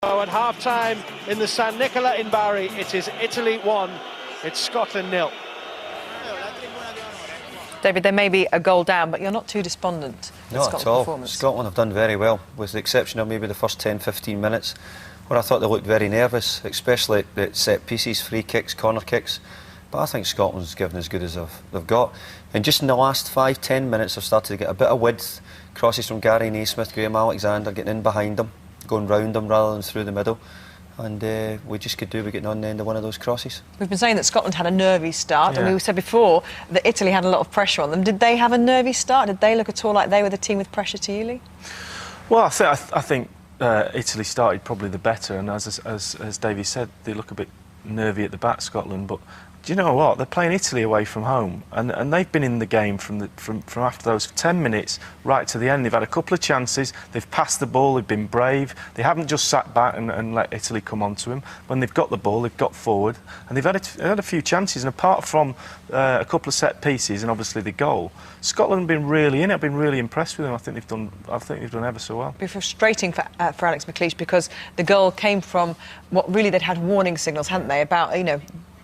Oh, at half-time in the San Nicola in Bari, it is Italy 1, it's Scotland 0. David, they may be a goal down, but you're not too despondent with Not Scotland's at all. performance. Scotland have done very well, with the exception of maybe the first 10-15 minutes, where I thought they looked very nervous, especially at set pieces, free kicks, corner kicks. But I think Scotland's given as good as they've got. And just in the last 5-10 minutes, they've started to get a bit of width. Crosses from Gary Naismith, Graham Alexander getting in behind them, going round them rather than through the middle. And we just could do with getting on the end of one of those crosses. We've been saying that Scotland had a nervy start, Yeah. and we said before that Italy had a lot of pressure on them. Did they have a nervy start? Did they look at all like they were the team with pressure to you, Lee? Well, I think Italy started probably the better, and as Davey said, they look a bit nervy at the back, Scotland, but do you know what? They're playing Italy away from home, and they've been in the game from after those 10 minutes right to the end. They've had a couple of chances, they've passed the ball, they've been brave, they haven't just sat back and let Italy come onto them. When they've got the ball, they've got forward, and they've had a few chances, and apart from a couple of set pieces and obviously the goal, Scotland have been really in it. I've been really impressed with them. I think they've done ever so well. It'd be frustrating for Alex McLeish, because the goal came from what really they'd had warning signals, hadn't they, about, you know,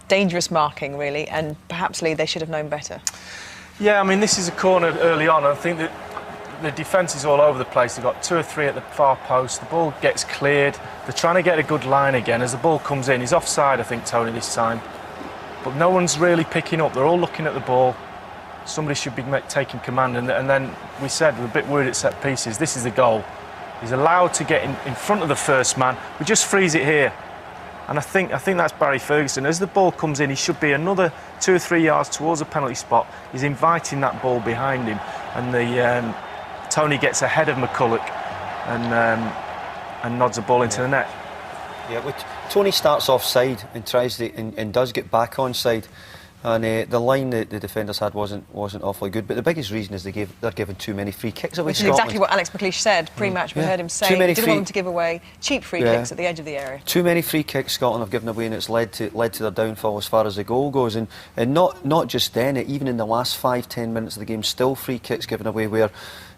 dangerous marking, really, and perhaps, Lee, they should have known better. Yeah, I mean, this is a corner early on. I think that the defence is all over the place. They've got 2 or 3 at the far post. The ball gets cleared. They're trying to get a good line again. As the ball comes in, he's offside, I think, Tony, this time. But no one's really picking up. They're all looking at the ball. Somebody should be taking command. And then we said, we're a bit worried at set pieces. This is the goal. He's allowed to get in front of the first man. We just freeze it here. And I think that's Barry Ferguson. As the ball comes in, he should be another 2 or 3 yards towards the penalty spot. He's inviting that ball behind him, and Tony gets ahead of McCulloch and nods the ball into the net. Yeah, Tony starts offside and tries to and does get back onside. And the line that the defenders had wasn't awfully good, but the biggest reason is they're giving too many free kicks away. Which is exactly what Alex McLeish said pre-match. We heard him say he didn't want them to give away cheap free kicks at the edge of the area. Too many free kicks Scotland have given away, and it's led to their downfall as far as the goal goes. And not just then, even in the last 5-10 minutes of the game, still free kicks given away where,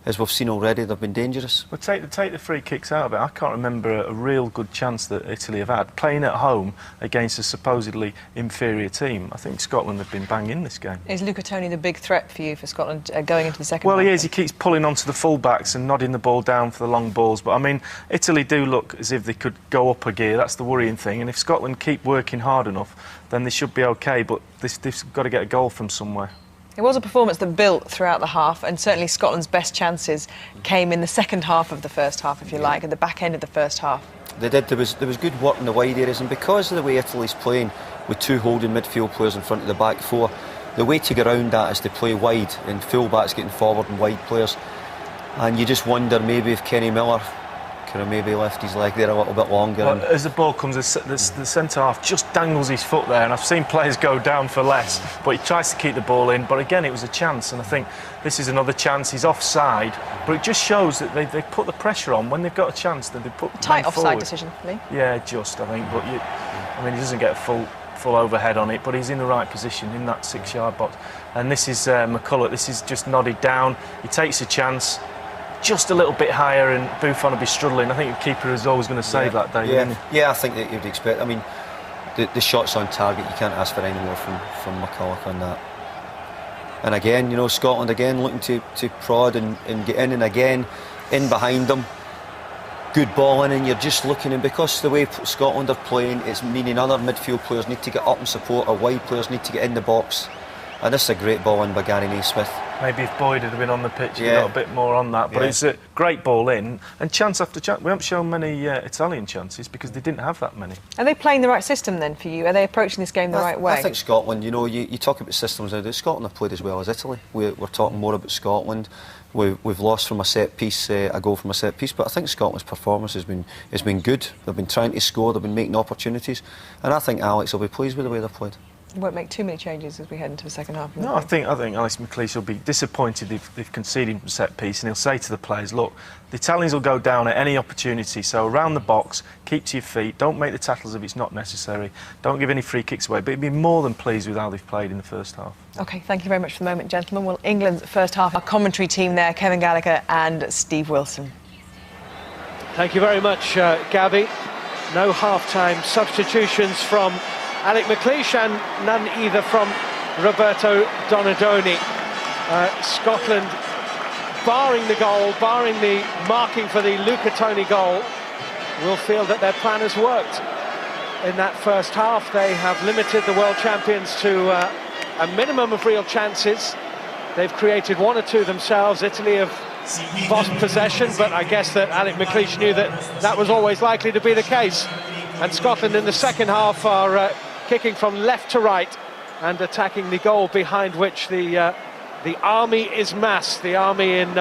as we've seen already, they've been dangerous. Well, take the free kicks out of it. I can't remember a real good chance that Italy have had playing at home against a supposedly inferior team. I think Scotland have been banging this game. Is Luca Toni the big threat for you for Scotland going into the second half? Well, he is. He keeps pulling onto the full-backs and nodding the ball down for the long balls. But, I mean, Italy do look as if they could go up a gear. That's the worrying thing. And if Scotland keep working hard enough, then they should be OK. But they've got to get a goal from somewhere. It was a performance that built throughout the half, and certainly Scotland's best chances came in the second half of the first half, if you like, at the back end of the first half. They did. There was good work in the wide areas, and because of the way Italy's playing, with 2 holding midfield players in front of the back 4, the way to get around that is to play wide, and full-backs getting forward and wide players. And you just wonder maybe if Kenny Miller could have maybe left his leg there a little bit longer. Well, as the ball comes, the centre-half just dangles his foot there, and I've seen players go down for less, but he tries to keep the ball in. But again, it was a chance, and I think this is another chance. He's offside, but it just shows that they put the pressure on when they've got a chance. That they put tight offside forward. Decision, Lee. Yeah, just I think. But I mean, he doesn't get a full overhead on it, but he's in the right position in that 6-yard box. And this is McCulloch. This is just nodded down. He takes a chance. Just a little bit higher, and Buffon will be struggling. I think the keeper is always going to save that day. Yeah, I think that you'd expect. I mean, the shots on target, you can't ask for any more from McCulloch on that. And again, you know, Scotland again looking to prod and get in, and again in behind them. Good ball in, and you're just looking, and because the way Scotland are playing, it's meaning other midfield players need to get up and support, or wide players need to get in the box. And this is a great ball in by Gary Naismith. Maybe if Boyd had been on the pitch, he got a bit more on that. But it's a great ball in, and chance after chance. We haven't shown many Italian chances because they didn't have that many. Are they playing the right system then for you? Are they approaching this game the right way? I think Scotland, you know, you talk about systems now. Scotland have played as well as Italy. We're talking more about Scotland. We've lost from a set piece, a goal from a set piece, but I think Scotland's performance has been good. They've been trying to score, they've been making opportunities, and I think Alex will be pleased with the way they've played. Won't make too many changes as we head into the second half. No, I think Alex McLeish will be disappointed if they've conceded from set piece, and he'll say to the players, look, the Italians will go down at any opportunity, so around the box, keep to your feet, don't make the tackles if it's not necessary, don't give any free kicks away, but he'd be more than pleased with how they've played in the first half. OK, thank you very much for the moment, gentlemen. Well, England's first half, our commentary team there, Kevin Gallagher and Steve Wilson. Thank you very much, Gabby. No half-time substitutions from Alec McLeish and none either from Roberto Donadoni. Scotland, barring the goal, barring the marking for the Luca Toni goal, will feel that their plan has worked. In that first half, they have limited the world champions to a minimum of real chances. They've created one or two themselves. Italy have lost possession, but I guess that Alec McLeish knew that that was always likely to be the case. And Scotland in the second half are kicking from left to right and attacking the goal behind which the army is massed, the army in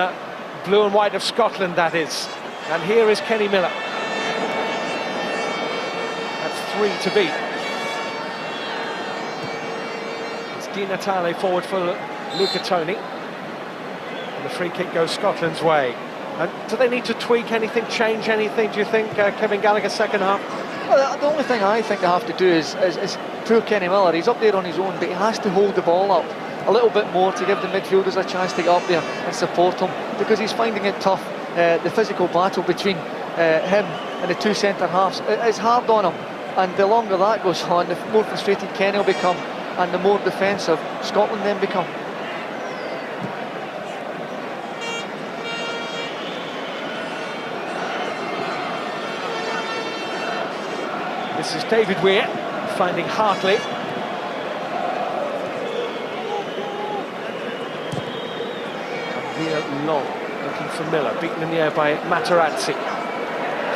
blue and white of Scotland, that is. And here is Kenny Miller. That's 3 to beat. It's Di Natale forward for Luca Toni. And the free kick goes Scotland's way. And do they need to tweak anything, change anything, do you think, Kevin Gallagher, second half? Well, the only thing I think they have to do is poor Kenny Miller. He's up there on his own, but he has to hold the ball up a little bit more to give the midfielders a chance to get up there and support him, because he's finding it tough. The physical battle between him and the two centre-halves is hard on him, and the longer that goes on, the more frustrated Kenny will become, and the more defensive Scotland then become. This is David Weir finding Hartley. Weir long, looking for Miller, beaten in the air by Materazzi.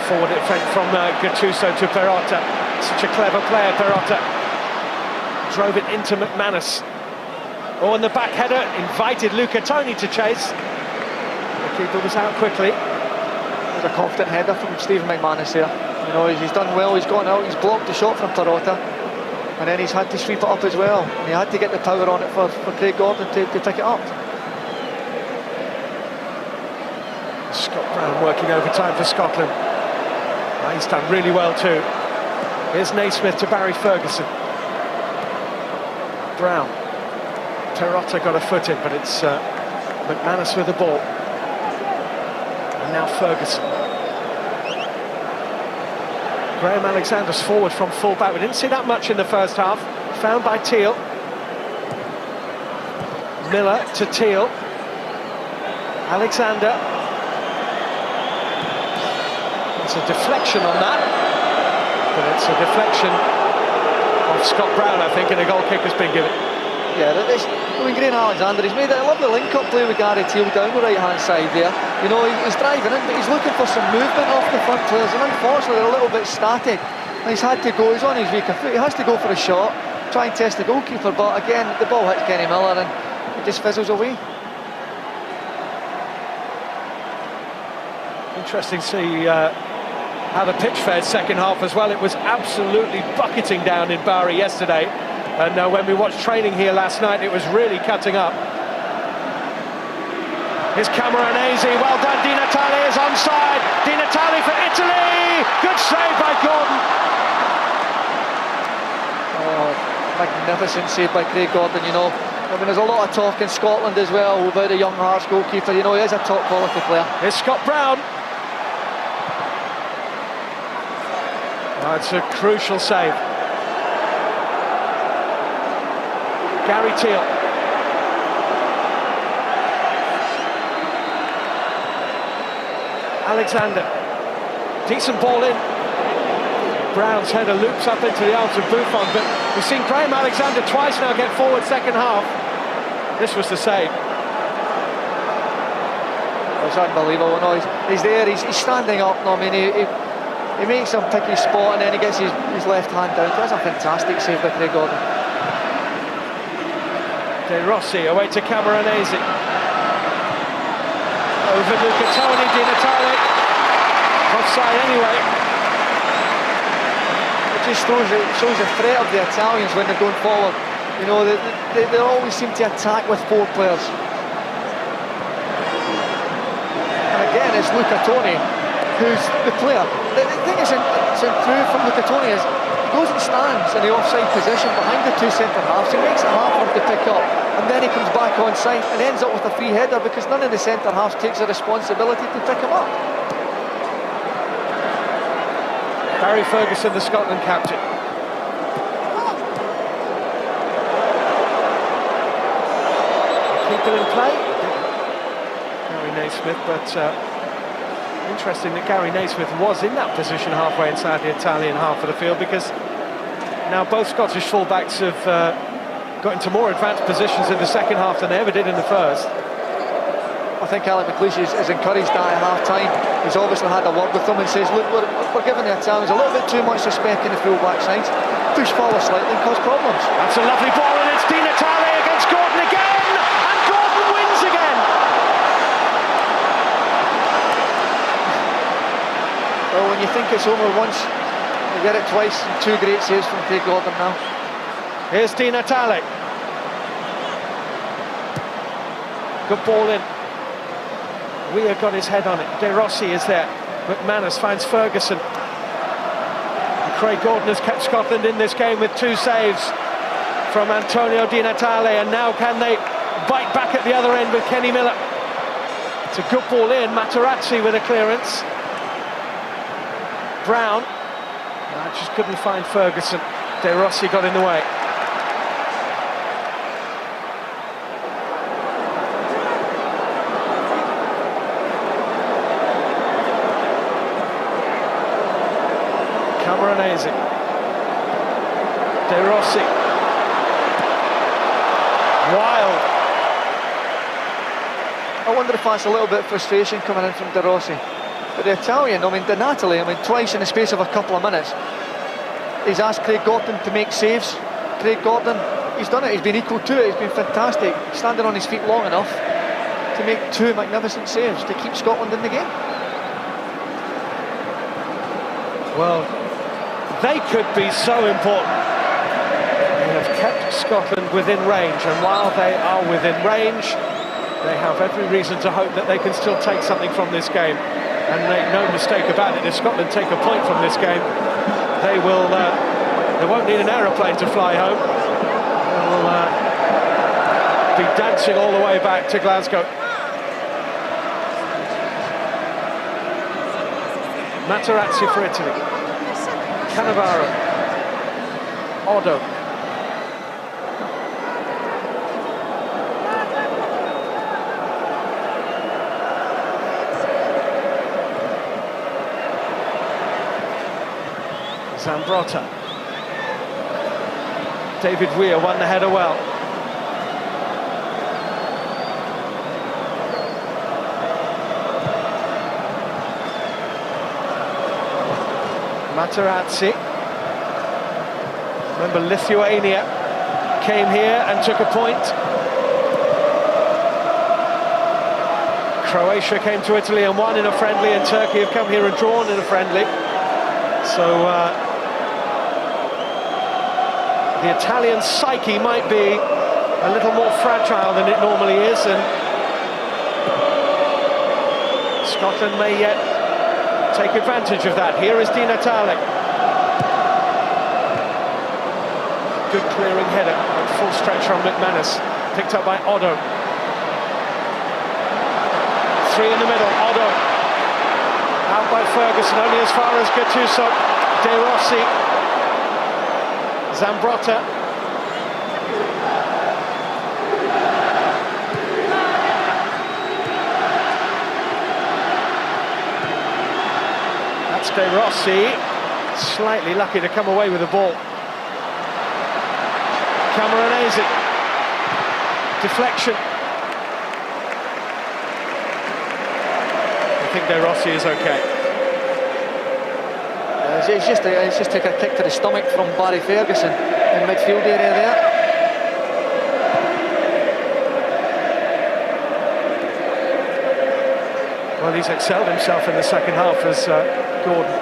Forward it went from Gattuso to Perotta. Such a clever player, Perotta. Drove it into McManus. Oh, and the back header invited Luca Toni to chase. The keeper was out quickly. It was a confident header from Stephen McManus there. You know, he's done well, he's gone out, he's blocked the shot from Perotta, and then he's had to sweep it up as well. And he had to get the power on it for Craig Gordon to pick it up. Scott Brown working overtime for Scotland. Oh, he's done really well too. Here's Naismith to Barry Ferguson. Brown. Perotta got a foot in, but it's McManus with the ball. And now Ferguson. Graham Alexander's forward from full-back. We didn't see that much in the first half. Found by Teal. Miller to Teal. Alexander. It's a deflection on that. But it's a deflection of Scott Brown, I think, and a goal kick has been given. Yeah, Graham Alexander, he's made a lovely link-up play with Gary Teal down the right-hand side there. You know, he's driving in, but he's looking for some movement off the front players, and unfortunately they're a little bit static. And he's had to go, he's on his weaker foot, he has to go for a shot, try and test the goalkeeper, but again, the ball hits Kenny Miller and it just fizzles away. Interesting to see how the pitch fared second half as well. It was absolutely bucketing down in Bari yesterday. And when we watched training here last night, it was really cutting up. Here's Camoranesi, well done, Di Natale is onside. Di Natale for Italy! Good save by Gordon. Oh, magnificent save by Craig Gordon, you know. I mean, there's a lot of talk in Scotland as well about the young Hearts goalkeeper. You know, he is a top quality player. Here's Scott Brown. Oh, it's a crucial save. Gary Teal. Alexander. Decent ball in. Brown's header loops up into the arms of Buffon, but we've seen Graham Alexander twice now get forward second half. This was the save. It's unbelievable. No, he's there, he's standing up. No, I mean, he makes him pick his spot and then he gets his left hand down. That's a fantastic save by Craig Gordon. De Rossi away to Camoranesi. Over Luca Toni, Di Natale. Offside anyway. It just shows the threat of the Italians when they're going forward. You know, they always seem to attack with 4 players. And again, it's Luca Toni who's the player. The thing is, it's improved from Luca Toni is he goes and stands in the offside position behind the 2 centre-halves. He makes it hard for him to pick up, and then he comes back on side and ends up with a free header because none of the centre-halves takes the responsibility to pick him up. Harry Ferguson, the Scotland captain. Keep it in play. Gary Naismith, but interesting that Gary Naismith was in that position halfway inside the Italian half of the field, because now both Scottish fullbacks have got into more advanced positions in the second half than they ever did in the first. I think Alex McLeish is encouraged that at half-time. He's obviously had a word with them and says, look, we're giving the Italians a little bit too much respect in the full-back sides. Push forward slightly and cause problems. That's a lovely ball, and it's Di Natale against Gordon again, and Gordon wins again. Well, when you think it's over once, you get it twice, and two great saves from Craig Gordon now. Here's Di Natale. Good ball in. Weir got his head on it. De Rossi is there. McManus finds Ferguson. And Craig Gordon has kept Scotland in this game with 2 saves from Antonio Di Natale, and now can they bite back at the other end with Kenny Miller? It's a good ball in. Materazzi with a clearance. Brown just couldn't find Ferguson. De Rossi got in the way. Camoranesi, De Rossi, Wild. I wonder if that's a little bit of frustration coming in from De Rossi. But the Italian, I mean, Di Natale, twice in the space of a couple of minutes, he's asked Craig Gordon to make saves. Craig Gordon, he's done it, he's been equal to it, he's been fantastic, standing on his feet long enough to make 2 magnificent saves to keep Scotland in the game. Well, they could be so important. They have kept Scotland within range, and while they are within range, they have every reason to hope that they can still take something from this game. And make no mistake about it, if Scotland take a point from this game, they will. They won't need an aeroplane to fly home. They'll be dancing all the way back to Glasgow. Materazzi for Italy. Cannavaro. Odo. Zambrotta. David Weir won the header well. Materazzi. Remember, Lithuania came here and took a point. Croatia came to Italy and won in a friendly, and Turkey have come here and drawn in a friendly. So the Italian psyche might be a little more fragile than it normally is, and Scotland may yet take advantage of that. Here is Di Natale. Good clearing header, full stretch from McManus, picked up by Odo. 3 in the middle, Odo. Out by Ferguson, only as far as Gattuso. De Rossi. Zambrotta. That's De Rossi. Slightly lucky to come away with the ball. Camoranesi. Deflection. I think De Rossi is okay. It's just took a kick to the stomach from Barry Ferguson in the midfield area there. Well, he's excelled himself in the second half as Gordon.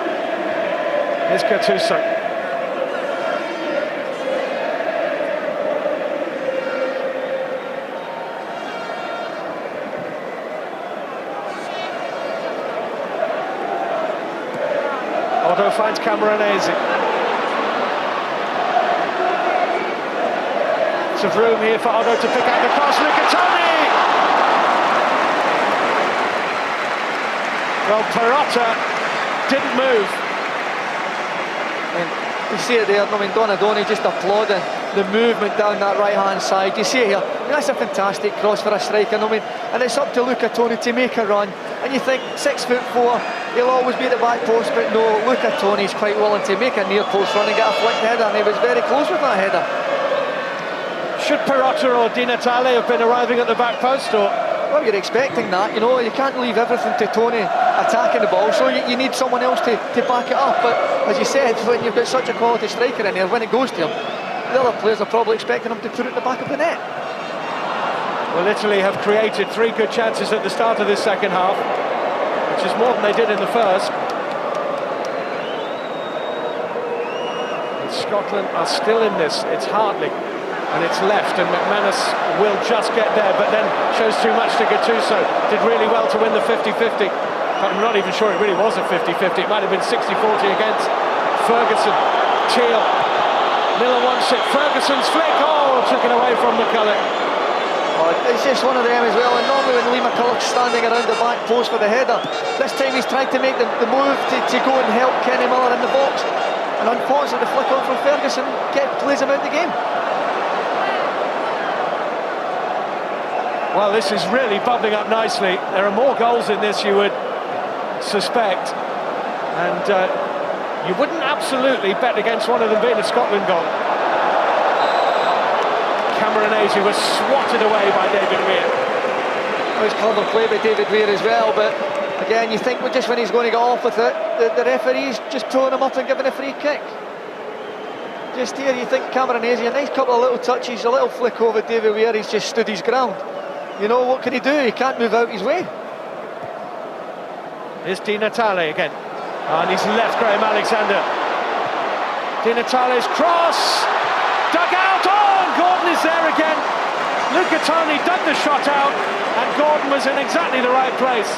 Here's Gattuso. Odo finds Camoranesi. Lots of room here for Odo to pick out the pass. Lucatoni! Well, Perotta didn't move. You see it there, I mean, Donadoni just applauding the movement down that right-hand side. You see it here, I mean, that's a fantastic cross for a striker, I mean, and it's up to Luca Toni to make a run, and you think 6'4", he'll always be at the back post, but no, Luca Toni's quite willing to make a near post run and get a flicked header, and he was very close with that header. Should Perotta or Di Natale have been arriving at the back post, or...? Well, you're expecting that, you know, you can't leave everything to Toni attacking the ball, so you need someone else to back it up, but as you said, when you've got such a quality striker in here, when it goes to him, the other players are probably expecting him to put it at the back of the net. Well, Italy have created 3 good chances at the start of this second half, which is more than they did in the first. And Scotland are still in this, it's Hartley, and it's left, and McManus will just get there, but then shows too much to Gattuso. Did really well to win the 50-50. I'm not even sure it really was a 50-50, it might have been 60-40 against Ferguson. Teal, Miller wants it, Ferguson's flick, took it away from McCulloch. Oh, it's just one of them as well, and normally when Lee McCulloch's standing around the back post for the header, this time he's tried to make the move to go and help Kenny Miller in the box, and unfortunately the flick on from Ferguson plays him out the game. Well, this is really bubbling up nicely. There are more goals in this, you would suspect, and you wouldn't absolutely bet against one of them being a Scotland goal. Cameronese was swatted away by David Weir. It was clever play by David Weir as well, but again, you think just when he's going to get off with it, the referee's just pulling him up and giving a free kick. Just here, you think Cameronese, a nice couple of little touches, a little flick over David Weir, he's just stood his ground. You know, what can he do? He can't move out his way. Here's Di Natale again, and he's left Graham Alexander. Di Natale's cross, dug out, and Gordon is there again. Luca Toni dug the shot out, and Gordon was in exactly the right place.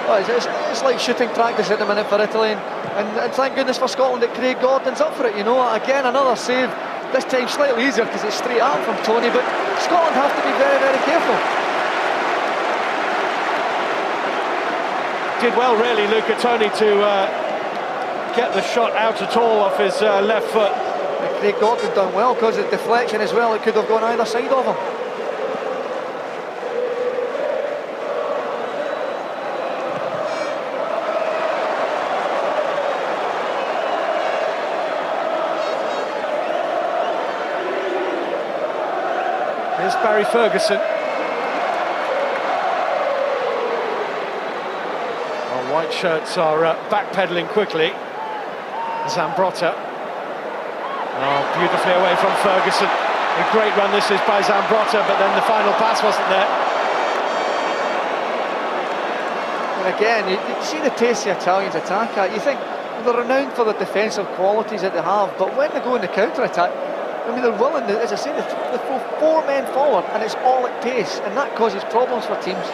Well, it's like shooting practice at the minute for Italy, and thank goodness for Scotland that Craig Gordon's up for it, you know. Again, another save, this time slightly easier because it's straight out from Toni, but Scotland have to be very, very careful. Did well, really, Luca Toni, to get the shot out at all off his left foot. And Craig Gordon done well because of deflection as well, it could have gone either side of him. Here's Barry Ferguson. Well, white shirts are backpedaling quickly. Zambrotta. Beautifully away from Ferguson. A great run this is by Zambrotta, but then the final pass wasn't there. And again, you see the pace the Italians attack at. You think they're renowned for the defensive qualities that they have, but when they go in the counter-attack, I mean, they're willing, as I say, they throw 4 men forward, and it's all at pace, and that causes problems for teams.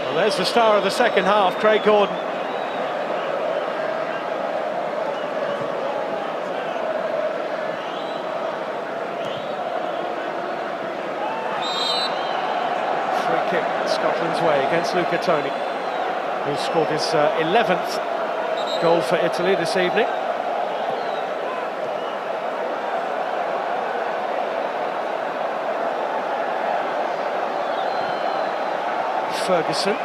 Well, there's the star of the second half, Craig Gordon. Free kick Scotland's way against Luca Toni, who scored his 11th goal for Italy this evening. Ferguson.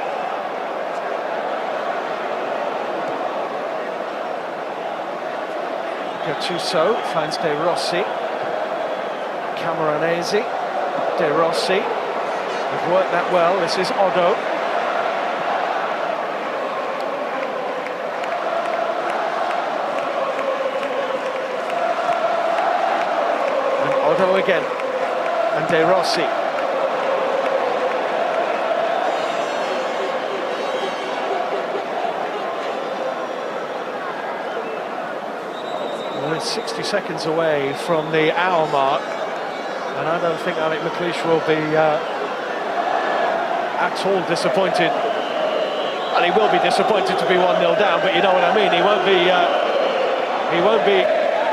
Gattuso finds De Rossi. Camoranesi. De Rossi. They've worked that well. This is Odo. And Odo again. And De Rossi. We're 60 seconds away from the hour mark, and I don't think Alec McLeish will be at all disappointed. Well, he will be disappointed to be 1-0 down, but you know what I mean. He won't be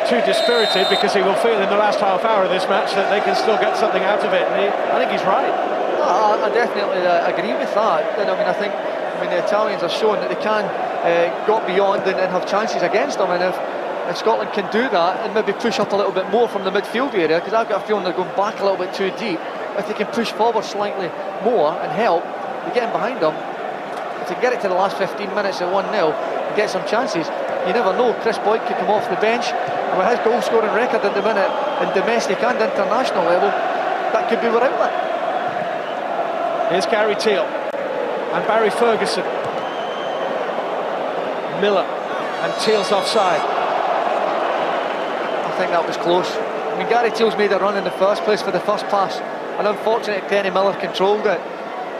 too dispirited, because he will feel in the last half hour of this match that they can still get something out of it. And I think he's right. I definitely agree with that. And I think the Italians are showing that they can got beyond and have chances against them. And if Scotland can do that and maybe push up a little bit more from the midfield area, because I've got a feeling they're going back a little bit too deep, if they can push forward slightly more and help, they get in behind them. If they get it to the last 15 minutes at 1-0 and get some chances, you never know. Chris Boyd could come off the bench, and with his goal scoring record at the minute in domestic and international level, that could be without that. Here's Gary Teale and Barry Ferguson. Miller and Teale's offside. I think that was close. I mean, Gary Teale's made a run in the first place for the first pass, and unfortunately Kenny Miller controlled it.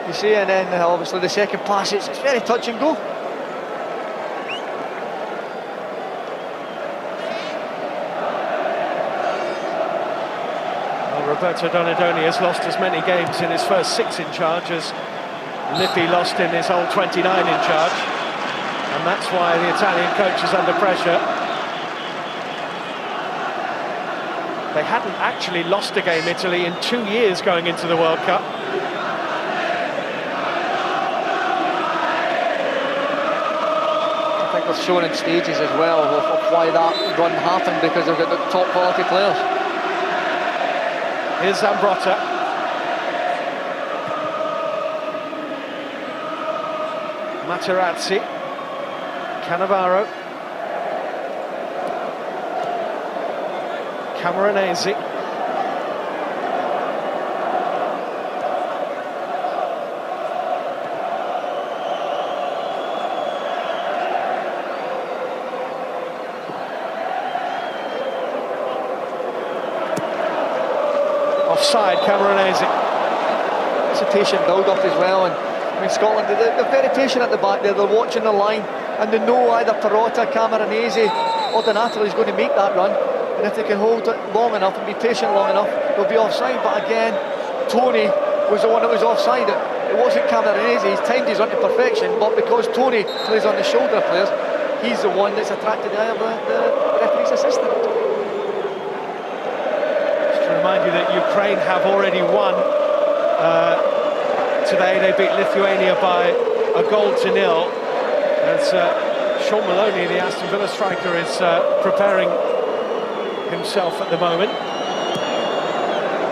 You see, and then obviously the second pass, it's very touch and go. Well, Roberto Donadoni has lost as many games in his first 6 in charge as Lippi lost in his whole 29 in charge, and that's why the Italian coach is under pressure. They hadn't actually lost a game, Italy, in 2 years going into the World Cup. I think they've shown in stages as well of why that run happened, because they've got the top quality players. Here's Zambrotta. Materazzi. Cannavaro. Camoranesi. Offside, Camoranesi. It's a patient build-up as well, and I mean, Scotland, they're very patient at the back there. They're watching the line, and they know either Perrotta, Camoranesi or Donatello is going to make that run. And if they can hold it long enough and be patient long enough, they'll be offside. But again, Tony was the one that was offside. It wasn't Camoranesi. He's timed his run to perfection, but because Tony plays on the shoulder of players, he's the one that's attracted the eye of the referee's assistant. Just to remind you that Ukraine have already won today. They beat Lithuania by a 1-0. As Sean Maloney, the Aston Villa striker, is preparing himself at the moment.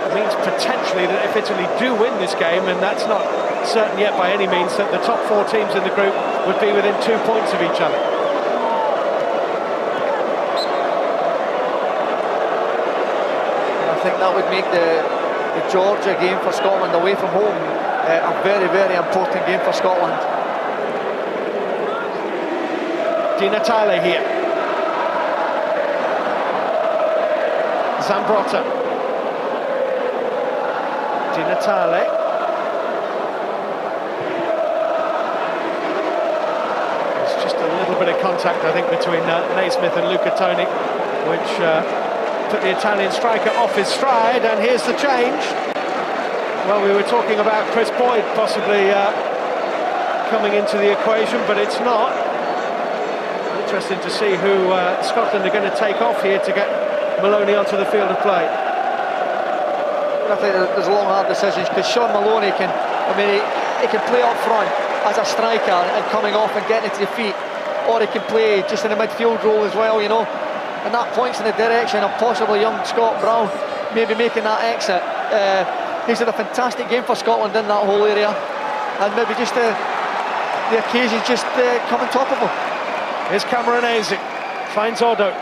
It means potentially that if Italy do win this game, and that's not certain yet by any means, that the top 4 teams in the group would be within 2 points of each other. I think that would make the Georgia game for Scotland away from home a very, very important game for Scotland. Di Natale here. Zambrotta. Di Natale. There's just a little bit of contact, I think, between Naismith and Luca Toni, which put the Italian striker off his stride, and here's the change. Well, we were talking about Chris Boyd possibly coming into the equation, but it's not. Interesting to see who Scotland are going to take off here to get Maloney onto the field of play. I think there's long, hard decisions, because Sean Maloney can, I mean, he can play up front as a striker and coming off and getting it to the feet, or he can play just in a midfield role as well, you know, and that points in the direction of possibly young Scott Brown maybe making that exit. He's had a fantastic game for Scotland in that whole area, and maybe just the occasion just come on top of him. Here's Camoranesi, finds Odo.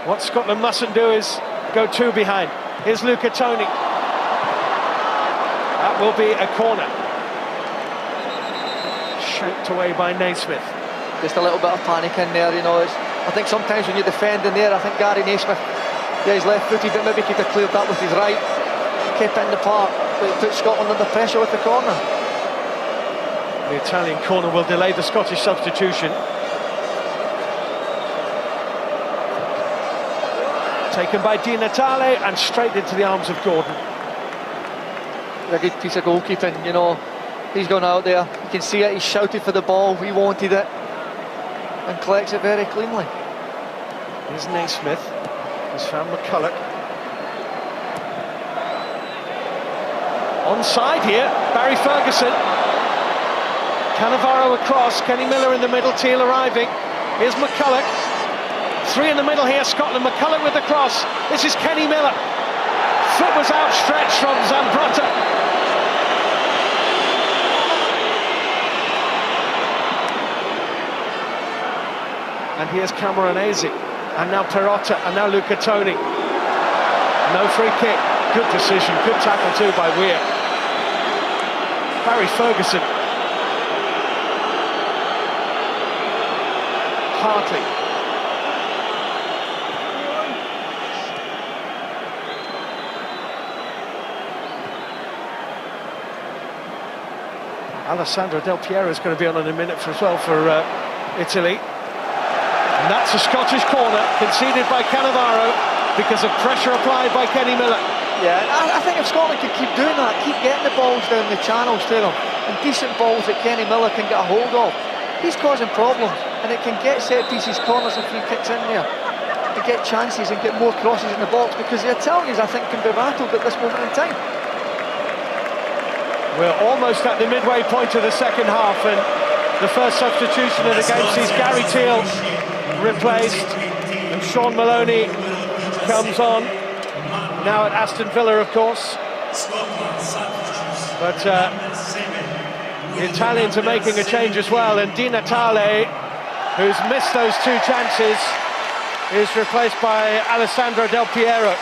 What Scotland mustn't do is go 2 behind. Here's Luca Toni. That will be a corner. Shaped away by Naismith. Just a little bit of panic in there, you know. I think sometimes when you defend in there, I think Gary Naismith, he's left-footed, but maybe could have cleared that with his right. Kept it in the park, but it put Scotland under pressure with the corner. The Italian corner will delay the Scottish substitution. Taken by Di Natale and straight into the arms of Gordon. A good piece of goalkeeping, you know. He's gone out there, you can see it, he shouted for the ball, he wanted it, and collects it very cleanly. Here's Naismith, he's found McCulloch. Onside here, Barry Ferguson. Cannavaro across, Kenny Miller in the middle, Teal arriving. Here's McCulloch. 3 in the middle here, Scotland. McCulloch with the cross. This is Kenny Miller. Foot was outstretched from Zambrotta. And here's Camoranesi. And now Perotta. And now Luca Toni. No free kick. Good decision. Good tackle too by Weir. Barry Ferguson. Hartley. Alessandro Del Piero is going to be on in a minute as well for Italy. And that's a Scottish corner conceded by Cannavaro because of pressure applied by Kenny Miller. Yeah, I think if Scotland can keep doing that, keep getting the balls down the channels to them, and decent balls that Kenny Miller can get a hold of, he's causing problems, and it can get set pieces, corners and free kicks in there, to get chances and get more crosses in the box, because the Italians, I think, can be rattled at this moment in time. We're almost at the midway point of the second half, and the first substitution of the game sees Gary Teal replaced, and Sean Maloney comes on, now at Aston Villa, of course. But the Italians are making a change as well, and Di Natale, who's missed those 2 chances, is replaced by Alessandro Del Piero.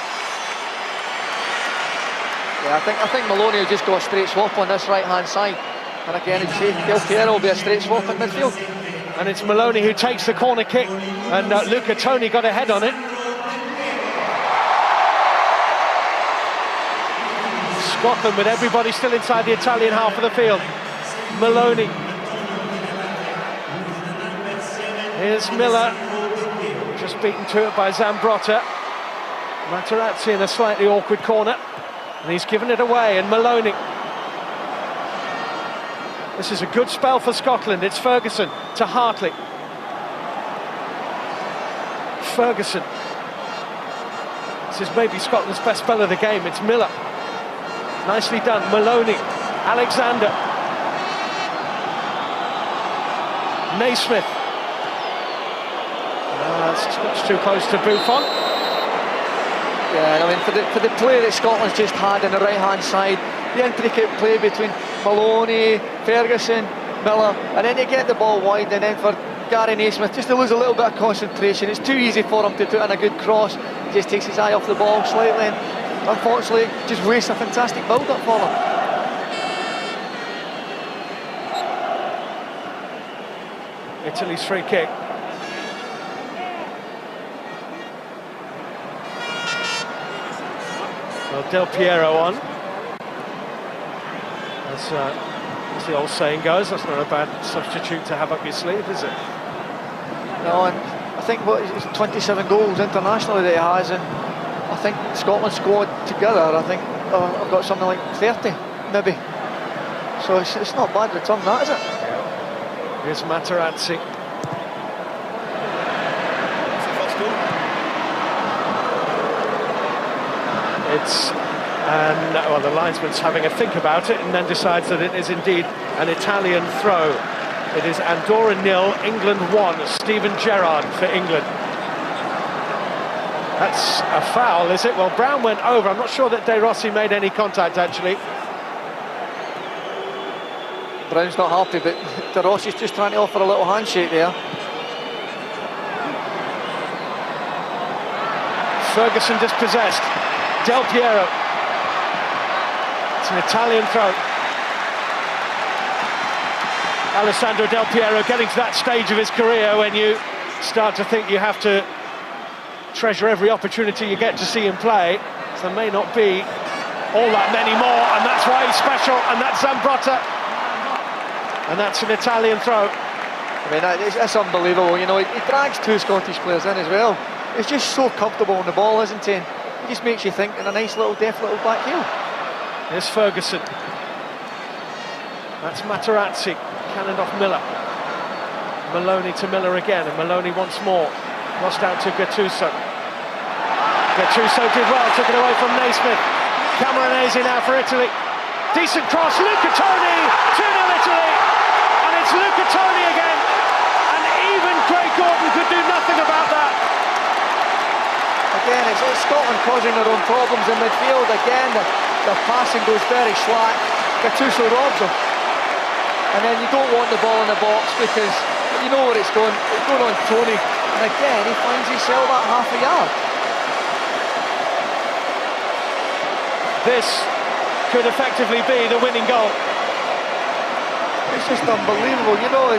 Yeah, I think Maloney will just go a straight swap on this right-hand side. And again, as you say, Del Piero will be a straight swap in midfield. And it's Maloney who takes the corner kick, and Luca Toni got a head on it. Scotland with everybody still inside the Italian half of the field. Maloney. Here's Miller, just beaten to it by Zambrotta. Materazzi in a slightly awkward corner, and he's given it away, and Maloney. This is a good spell for Scotland. It's Ferguson to Hartley. Ferguson. This is maybe Scotland's best spell of the game. It's Miller. Nicely done. Maloney. Alexander. Naismith. It's too close to Buffon. Yeah, I mean, for the play that Scotland's just had on the right-hand side, the intricate play between Maloney, Ferguson, Miller, and then you get the ball wide, and then for Gary Naismith just to lose a little bit of concentration. It's too easy for him to put in a good cross. He just takes his eye off the ball slightly, and unfortunately just wastes a fantastic build-up for them. Italy's free kick. Well, Del Piero on. As the old saying goes, that's not a bad substitute to have up your sleeve, is it? No, and I think it's 27 goals internationally that he has, and I think Scotland squad together, I think I've got something like 30, maybe. So it's not bad return, that, is it? Here's Materazzi. It's well, the linesman's having a think about it and then decides that it is indeed an Italian throw. It is Andorra 0, England 1. Steven Gerrard for England. That's a foul, is it? Well, Brown went over. I'm not sure that De Rossi made any contact, actually. Brown's not happy, but De Rossi's just trying to offer a little handshake there. Ferguson dispossessed. Del Piero. It's an Italian throw. Alessandro Del Piero getting to that stage of his career when you start to think you have to treasure every opportunity you get to see him play. So there may not be all that many more, and that's why he's special, and that's Zambrotta. And that's an Italian throw. I mean, that's unbelievable. You know, he drags 2 Scottish players in as well. He's just so comfortable on the ball, isn't he? He just makes you think in a nice little deft little back heel. Here's Ferguson. That's Materazzi. Cannoned off Miller. Maloney to Miller again, and Maloney once more. Lost out to Gattuso. Gattuso did well, took it away from Naismith. Camoranesi now for Italy. Decent cross, Luca Toni, 2-0 Italy. And it's Luca Toni again, and even Craig Gordon could do nothing about that. Again, it's Scotland causing their own problems in midfield. Again, the passing goes very slack. Gattuso robs them. And then you don't want the ball in the box because you know where it's going. It's going on Tony. And again, he finds himself at half a yard. This could effectively be the winning goal. It's just unbelievable. You know,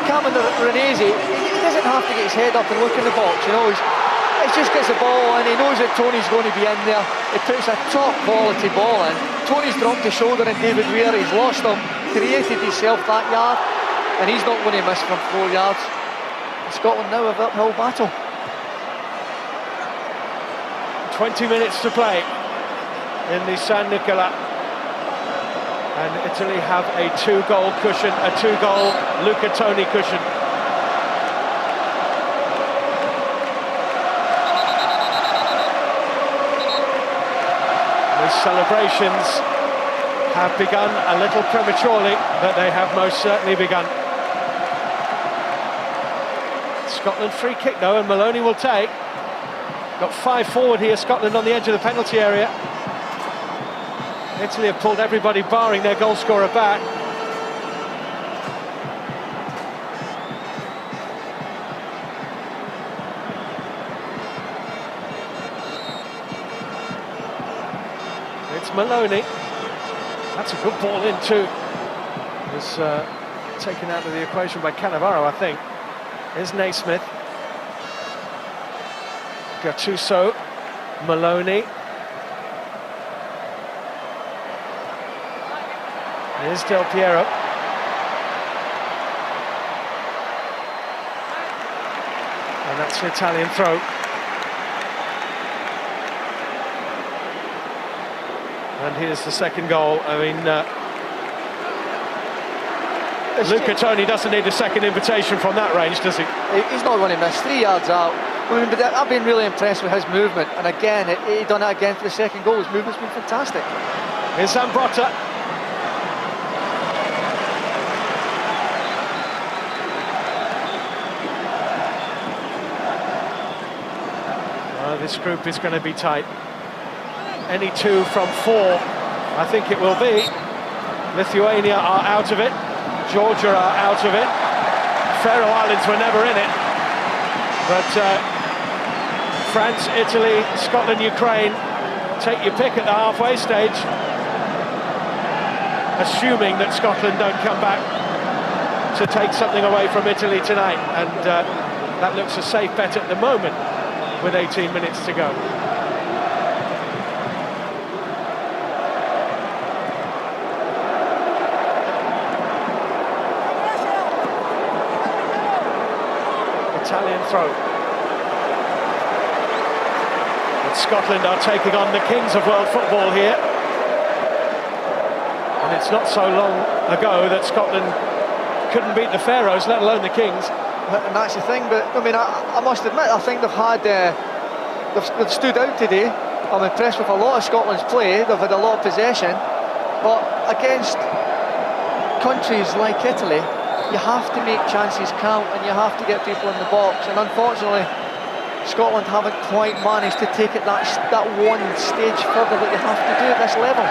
Cameron Renese, he doesn't have to get his head up and look in the box. You know, he just gets the ball and he knows that Tony's going to be in there. He puts a top quality ball in. Tony's dropped his shoulder in David Weir, he's lost him, created himself that yard, and he's not going to miss from 4 yards. Scotland now have uphill battle. 20 minutes to play in the San Nicola, and Italy have a 2-goal cushion, a 2-goal Luca Toni cushion. Celebrations have begun a little prematurely, but they have most certainly begun. Scotland free kick though, and Maloney will take. Got 5 forward here, Scotland on the edge of the penalty area. Italy have pulled everybody barring their goal scorer back. It's Maloney. That's a good ball in too. Was taken out of the equation by Cannavaro, I think. Here's Naismith. Gattuso. Maloney. Here's Del Piero. And that's an Italian throw. And here's the second goal. I mean, Luca Toni doesn't need a second invitation from that range, does he? He's not going to miss. 3 yards out. I mean, but I've been really impressed with his movement. And again, he done it again for the second goal. His movement's been fantastic. Here's Zambrotta. This group is going to be tight. Any 2 from 4, I think it will be. Lithuania are out of it. Georgia are out of it. Faroe Islands were never in it. But France, Italy, Scotland, Ukraine, take your pick at the halfway stage. Assuming that Scotland don't come back to take something away from Italy tonight. And that looks a safe bet at the moment with 18 minutes to go. Italian throw. But Scotland are taking on the kings of world football here. And it's not so long ago that Scotland couldn't beat the Faroes, let alone the kings. And that's the thing, but I mean, I must admit, I think they've stood out today. I'm impressed with a lot of Scotland's play. They've had a lot of possession, but against countries like Italy, you have to make chances count and you have to get people in the box. And unfortunately, Scotland haven't quite managed to take it that one stage further that you have to do at this level.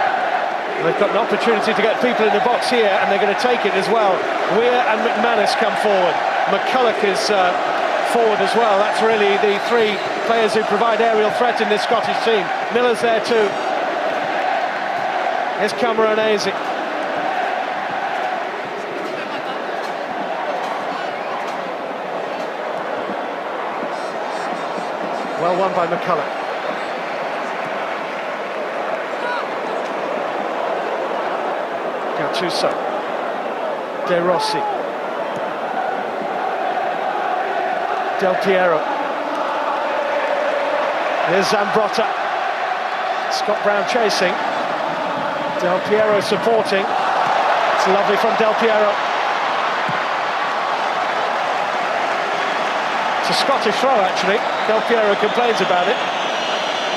They've got an opportunity to get people in the box here, and they're going to take it as well. Weir and McManus come forward. McCulloch is forward as well. That's really the 3 players who provide aerial threat in this Scottish team. Miller's there too. Here's Camoranesi. Well won by McCulloch. Gattuso. De Rossi. Del Piero. Here's Zambrotta. Scott Brown chasing. Del Piero supporting. It's lovely from Del Piero. It's a Scottish throw, actually. Del Piero complains about it.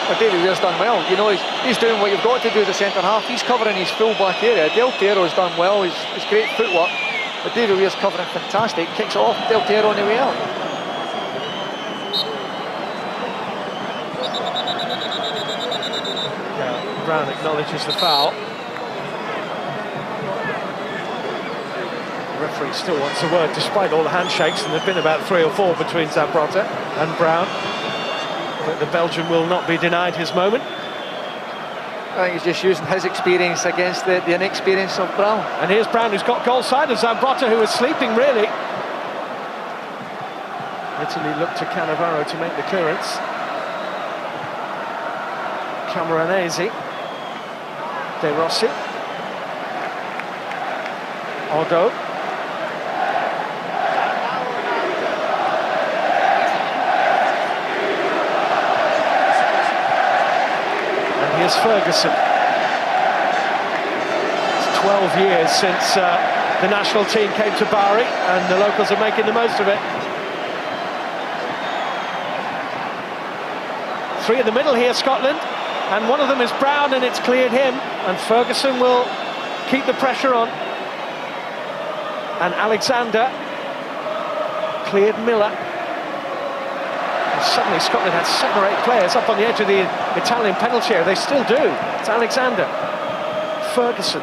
But David Weir's done well. You know, he's doing what you've got to do as a centre half. He's covering his full back area. Del Piero's done well. He's great footwork. but David Weir's covering fantastic, kicks it off, Del Piero on the way out. Brown acknowledges the foul. The referee still wants a word despite all the handshakes, and there've been about 3 or 4 between Zambrotta and Brown. But the Belgian will not be denied his moment. I think he's just using his experience against the inexperience of Brown. And here's Brown, who's got goal side of Zambrotta, who is sleeping really. Italy look to Cannavaro to make the clearance. Camoranesi, De Rossi, Odo, and here's Ferguson. It's 12 years since the national team came to Bari, and the locals are making the most of it. 3 in the middle here, Scotland. And one of them is Brown, and it's cleared him. And Ferguson will keep the pressure on. And Alexander cleared Miller. And suddenly Scotland had 7 or 8 players up on the edge of the Italian penalty area. They still do. It's Alexander. Ferguson.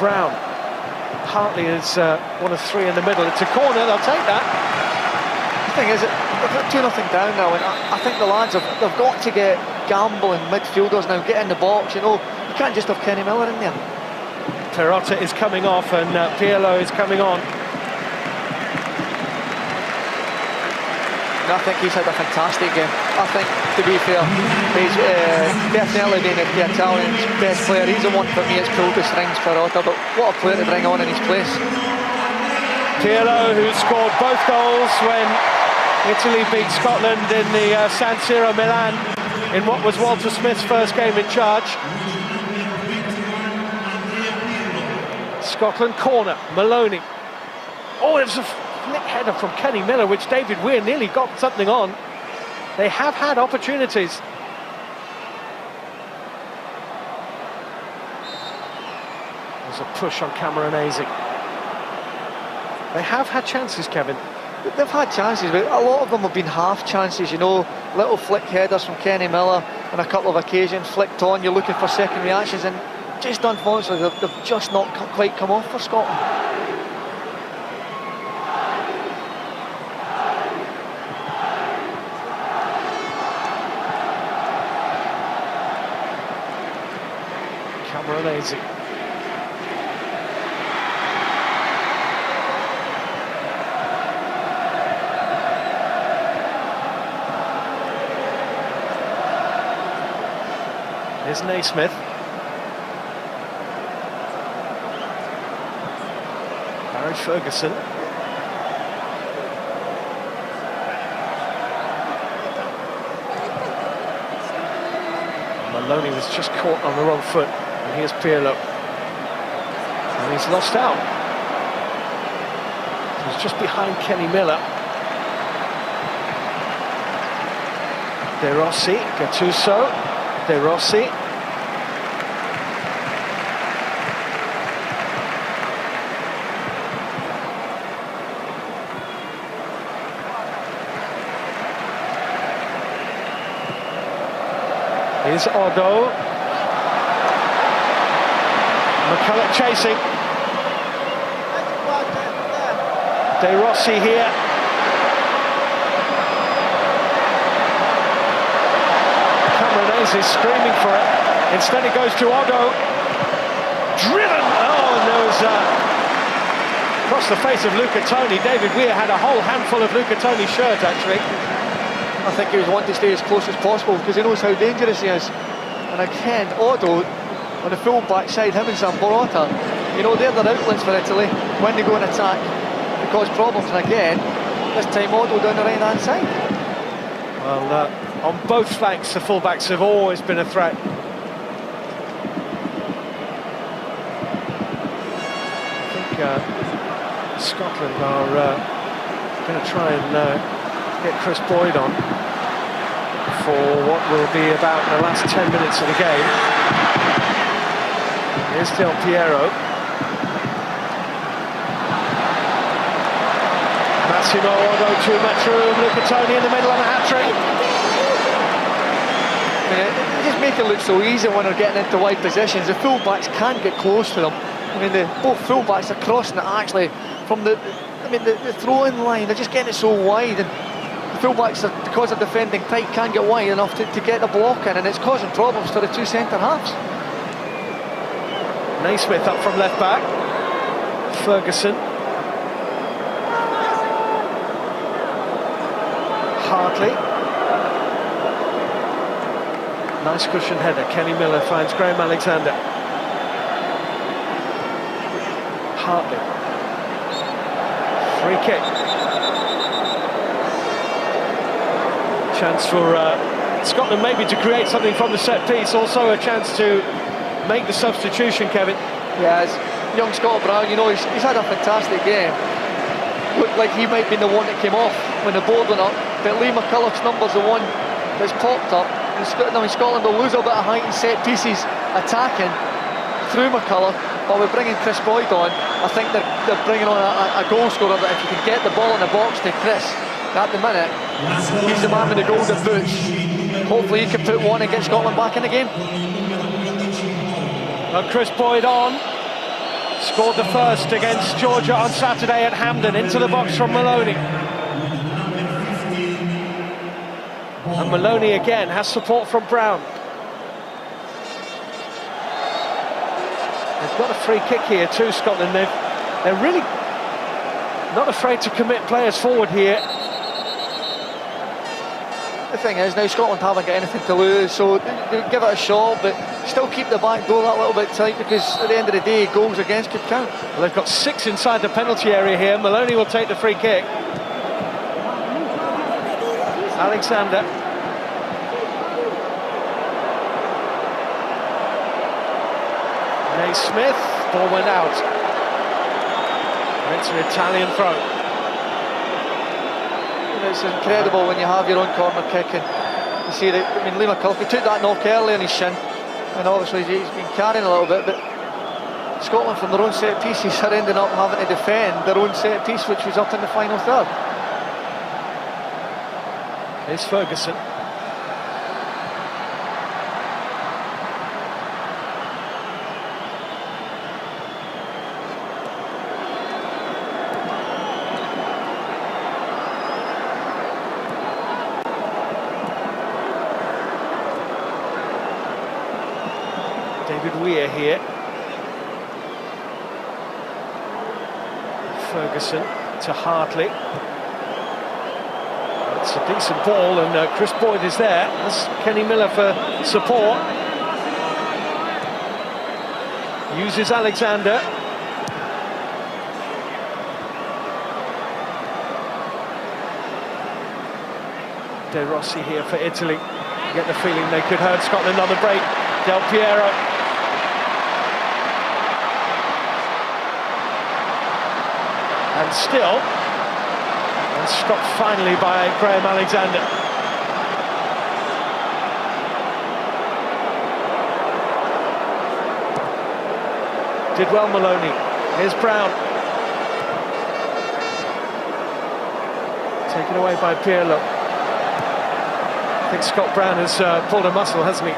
Brown. Hartley is one of 3 in the middle. It's a corner, they'll take that. The thing is, they've got 2-0 down now, and I think the lads they've got to get gambling midfielders now, get in the box, you know. You can't just have Kenny Miller in there. Perotta is coming off, and Pirlo is coming on. I think he's had a fantastic game. I think, to be fair, he's definitely been the Italian's best player. He's the one for me that's pulled the strings, Perotta, but what a player to bring on in his place. Pirlo, who scored both goals when Italy beat Scotland in the San Siro Milan in what was Walter Smith's first game in charge. Scotland corner, Maloney. Oh, it was a flick header from Kenny Miller, which David Weir nearly got something on. They have had opportunities. There's a push on Camoranesi. They have had chances, Kevin. They've had chances, but a lot of them have been half chances, you know, little flick headers from Kenny Miller on a couple of occasions, flicked on, you're looking for second reactions, and just unfortunately, they've just not quite come off for Scotland. Camoranesi. Here's Naismith. Barry Ferguson. Maloney was just caught on the wrong foot. And here's Pirlo. And he's lost out. He's just behind Kenny Miller. De Rossi, Gattuso. De Rossi. Here's Odo. McCulloch chasing. De Rossi here. Camoranesi screaming for it. Instead it goes to Odo. Driven! Oh, and there was across the face of Luca Toni. David Weir had a whole handful of Luca Toni's shirt, actually. I think he was wanting to stay as close as possible because he knows how dangerous he is. And again, Odo on the full back side, him and Zambrotta, you know, they're their outlets for Italy when they go and attack and cause problems. And again, this time Odo down the right hand side. Well, on both flanks, the fullbacks have always been a threat. I think Scotland are going to try and get Chris Boyd on for what will be about the last 10 minutes of the game. Here's Del Piero. Massimo Odo to Matrum, Lucatoni in the middle and a hat-trick. They just make it look so easy when they're getting into wide positions. The full-backs can't get close to them. I mean, both full-backs are crossing it actually from the throw-in line. They're just getting it so wide, and the full-backs, because they're defending tight, can't get wide enough to get the block in, and it's causing problems for the two centre-halves. Naismith up from left-back. Ferguson. Hartley. Nice cushion header. Kenny Miller finds Graham Alexander. Hartley. Free kick. Chance for Scotland maybe to create something from the set piece. Also a chance to make the substitution, Kevin. Yeah, as young Scott Brown, you know, he's had a fantastic game. Looked like he might be the one that came off when the board went up, but Lee McCullough's number's the one that's popped up. And Scotland will lose a bit of height in set pieces attacking through McCullough, but we're bringing Chris Boyd on. I think they're bringing on a goal scorer that if you can get the ball in the box to Chris at the minute, he's the man with the golden boots. Hopefully he can put one and get Scotland back in the game. Well, Chris Boyd on. Scored the first against Georgia on Saturday at Hampden. Into the box from Maloney. And Maloney again has support from Brown. They've got a free kick here too, Scotland. They're really not afraid to commit players forward here. The thing is, now Scotland haven't got anything to lose, so they give it a shot, but still keep the back door that little bit tight, because at the end of the day, goals against could count. Well, they've got 6 inside the penalty area here. Maloney will take the free kick. Alexander. Naismith, ball went out. It's an Italian throw. It's incredible when you have your own corner kick, and you see that. I mean, Lee McCullough, he took that knock early on his shin, and obviously he's been carrying a little bit, but Scotland from their own set pieces are ending up having to defend their own set piece, which was up in the final third. Here's Ferguson. David Weir here. Ferguson to Hartley. It's a decent ball, and Chris Boyd is there. That's Kenny Miller for support. Uses Alexander. De Rossi here for Italy. You get the feeling they could hurt Scotland on the break. Del Piero. And still, and stopped finally by Graham Alexander. Did well, Maloney. Here's Brown. Taken away by Pirlo. I think Scott Brown has pulled a muscle, hasn't he?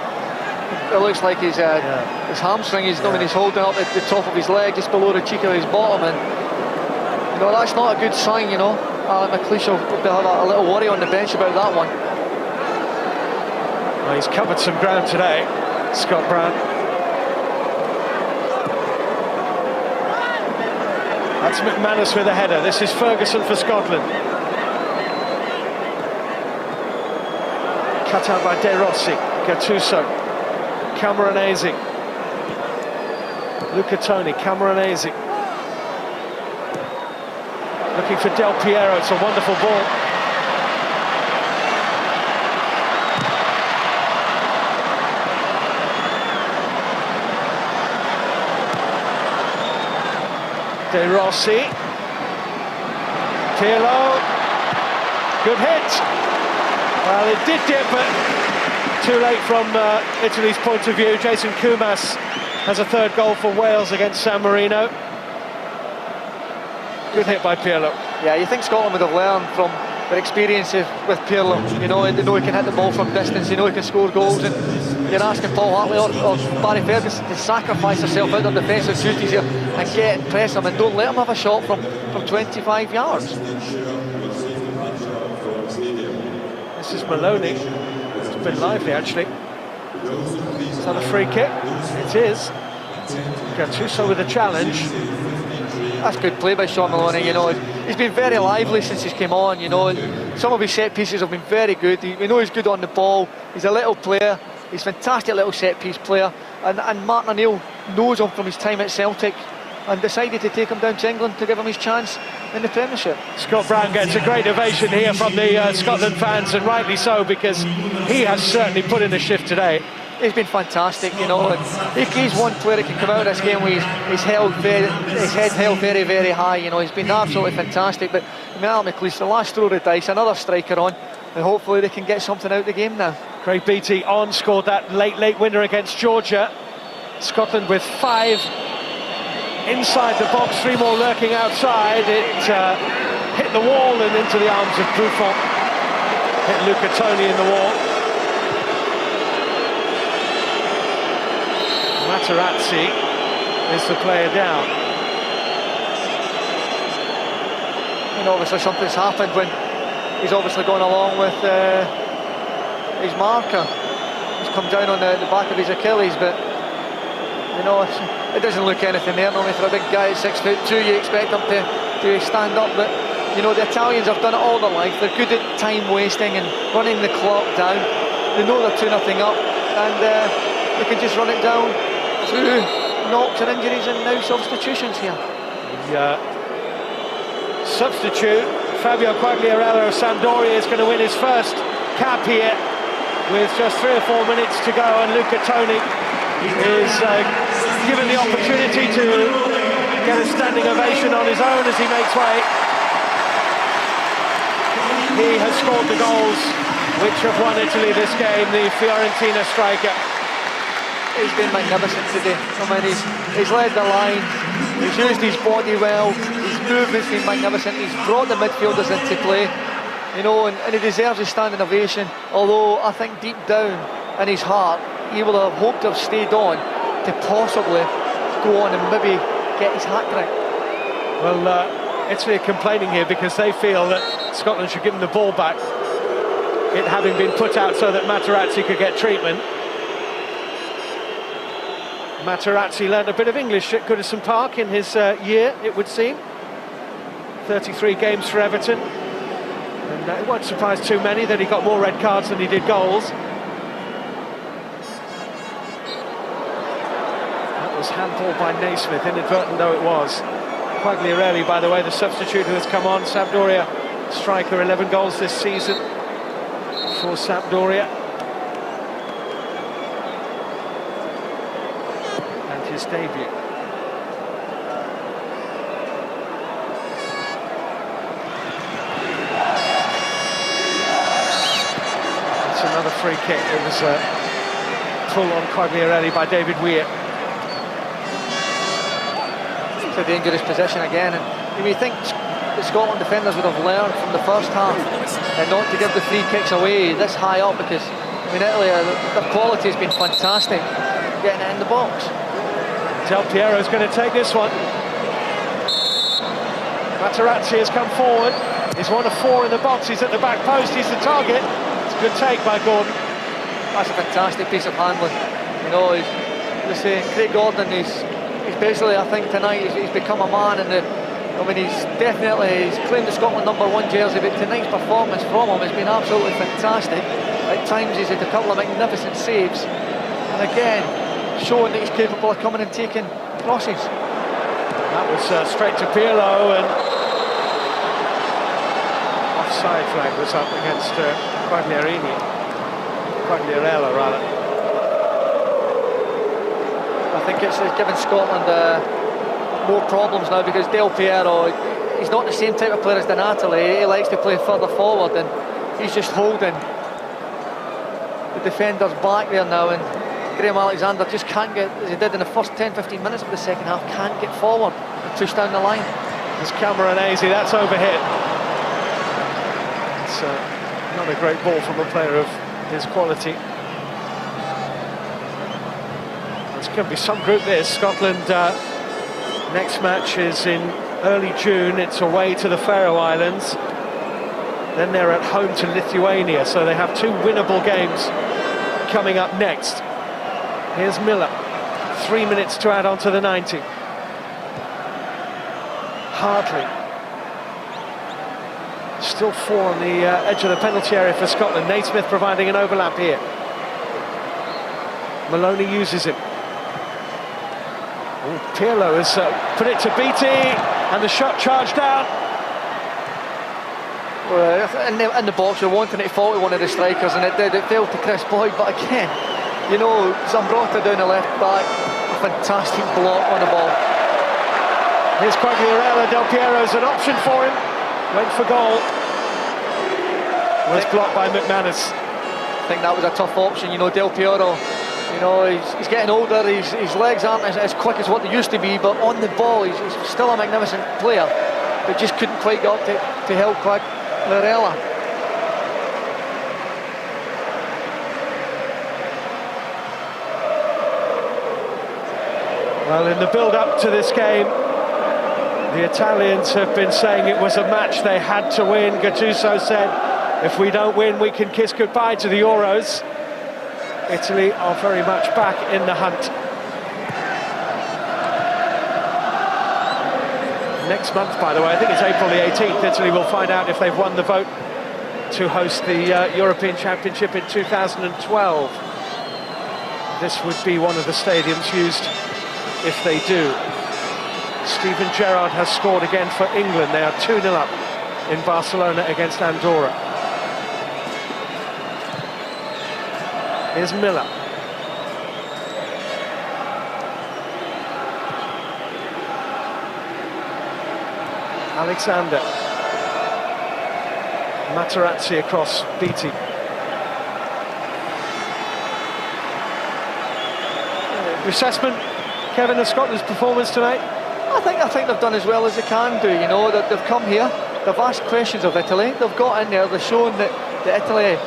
It looks like his hamstring is, I mean, he's holding up at the top of his leg, just below the cheek of his bottom, and you know, that's not a good sign, you know. Alec McLeish will have a little worry on the bench about that one. Well, he's covered some ground today, Scott Brown. That's McManus with a header. This is Ferguson for Scotland. Cut out by De Rossi. Gattuso. Camoranesi. Lucatoni. Camoranesi. Looking for Del Piero. It's a wonderful ball. De Rossi. Pirlo. Good hit. Well, it did dip, but too late from Italy's point of view. Jason Kumas has a third goal for Wales against San Marino. Good hit by Pirlo. Yeah, you think Scotland would have learned from their experiences with Pirlo. You know, they know he can hit the ball from distance, you know he can score goals, and you're asking Paul Hartley or Barry Ferguson to sacrifice themselves out of their defensive duties here and get and press him and don't let him have a shot from 25 yards. This is Maloney. It's been lively, actually. Is that a free kick? It is. Gattuso with a challenge. That's good play by Sean Maloney, you know. He's been very lively since he's came on, you know. Some of his set pieces have been very good. We know he's good on the ball. He's a little player. He's a fantastic little set piece player. And Martin O'Neill knows him from his time at Celtic and decided to take him down to England to give him his chance in the Premiership. Scott Brown gets a great ovation here from the Scotland fans, and rightly so, because he has certainly put in a shift today. He's been fantastic, you know, and he's one player that can come out of this game with his head held very, very high, you know. He's been absolutely fantastic. But Alan McLeish, the last throw of the dice, another striker on, and hopefully they can get something out of the game now. Craig Beattie on scored that late winner against Georgia. Scotland with 5 inside the box, 3 more lurking outside. It hit the wall and into the arms of Buffon. Hit Luca Toni in the wall. Materazzi is the player down. And obviously something's happened when he's obviously gone along with his marker. He's come down on the back of his Achilles, but you know, it doesn't look anything there. Normally for a big guy at 6'2", you expect him to stand up, but you know, the Italians have done it all their life. They're good at time wasting and running the clock down. They know they're 2-0 up, and they can just run it down through knocks and injuries and now substitutions here. The substitute, Fabio Quagliarella of Sampdoria, is going to win his first cap here with just 3 or 4 minutes to go, and Luca Toni is given the opportunity to get a standing ovation on his own as he makes way. He has scored the goals which have won Italy this game, the Fiorentina striker. He's been magnificent today. I mean, he's led the line, he's used his body well, his movement's been magnificent, he's brought the midfielders into play, you know, and he deserves a standing ovation, although I think deep down in his heart, he will have hoped to have stayed on to possibly go on and maybe get his hat-trick. Well, Italy are complaining here because they feel that Scotland should give them the ball back, it having been put out so that Materazzi could get treatment. Materazzi learned a bit of English at Goodison Park in his year, it would seem. 33 games for Everton. And it won't surprise too many that he got more red cards than he did goals. That was handball by Naismith, inadvertent though it was. Quagliarella, by the way, the substitute who has come on, Sampdoria striker, 11 goals this season for Sampdoria. His debut. It's another free kick. It was a pull on Quagliarella by David Weir. It's a dangerous position again, and you think the Scotland defenders would have learned from the first half and not to give the free kicks away this high up, because I mean, Italy, their quality has been fantastic getting it in the box. Del Piero's going to take this one. Materazzi has come forward. He's 1 of 4 in the box. He's at the back post. He's the target. It's a good take by Gordon. That's a fantastic piece of handling. You know, Craig Gordon, he's basically, I think tonight, he's become a man, and I mean, he's claimed the Scotland #1 jersey, but tonight's performance from him has been absolutely fantastic. At times he's had a couple of magnificent saves, and again, showing that he's capable of coming and taking crosses. That was straight to Pirlo, and offside flag was up against Quagliarella rather. I think it's given Scotland more problems now, because Del Piero, he's not the same type of player as Donatelli. He likes to play further forward, and he's just holding the defenders back there now, and Graham Alexander just can't get, as he did in the first 10-15 minutes of the second half, can't get forward and push down the line. There's Cameronese, that's overhit. It's not a great ball from a player of his quality. It's going to be some group this. Scotland, next match is in early June. It's away to the Faroe Islands. Then they're at home to Lithuania, so they have 2 winnable games coming up next. Here's Miller, 3 minutes to add on to the 90. Hardly. Still 4 on the edge of the penalty area for Scotland. Naismith providing an overlap here. Maloney uses it. Oh, Pirlo has put it to Beattie, and the shot charged out. Well, in the box, you're wanting it to fall to one of the strikers, and it did. It fell to Chris Boyd, but again, you know, Zambrotta down the left back, a fantastic block on the ball. Here's Quagliarella. Del Piero's an option for him. Went for goal. Was blocked by McManus. I think that was a tough option. You know, Del Piero, you know, he's getting older. His legs aren't as quick as what they used to be, but on the ball, he's still a magnificent player. But just couldn't quite get up to help Quagliarella. Well, in the build-up to this game, the Italians have been saying it was a match they had to win. Gattuso said, if we don't win, we can kiss goodbye to the Euros. Italy are very much back in the hunt. Next month, by the way, I think it's April the 18th, Italy will find out if they've won the vote to host the European Championship in 2012. This would be one of the stadiums used if they do. Steven Gerrard has scored again for England. They are 2-0 up in Barcelona against Andorra. Here's Miller. Alexander. Materazzi across Beattie. Assessment, Kevin, of Scotland's performance tonight? I think they've done as well as they can do. You know, that they've come here, they've asked questions of Italy, they've got in there, they've shown that Italy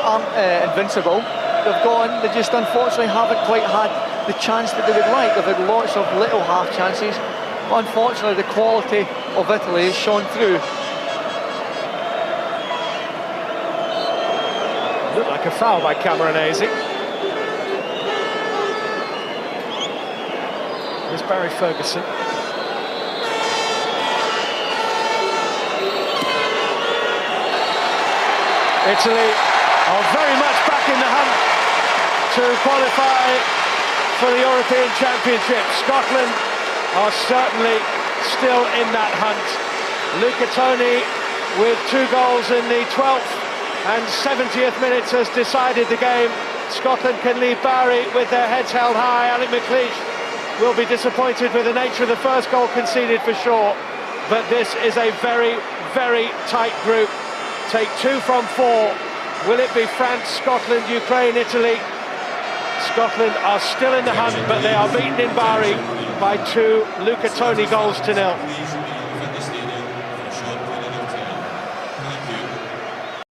aren't invincible. They've gone, they just unfortunately haven't quite had the chance that they would like. They've had lots of little half chances. Unfortunately, the quality of Italy has shone through. Looked like a foul by Cameronese. Here's Barry Ferguson. Italy are very much back in the hunt to qualify for the European Championship. Scotland are certainly still in that hunt. Luca Toni with 2 goals in the 12th and 70th minutes has decided the game. Scotland can leave Barry with their heads held high. Alec McLeish will be disappointed with the nature of the first goal conceded for sure, but this is a very, very tight group. Take 2 from 4. Will it be France, Scotland, Ukraine, Italy? Scotland are still in the hunt, but they are beaten in Bari by 2 Luca Toni goals to 0.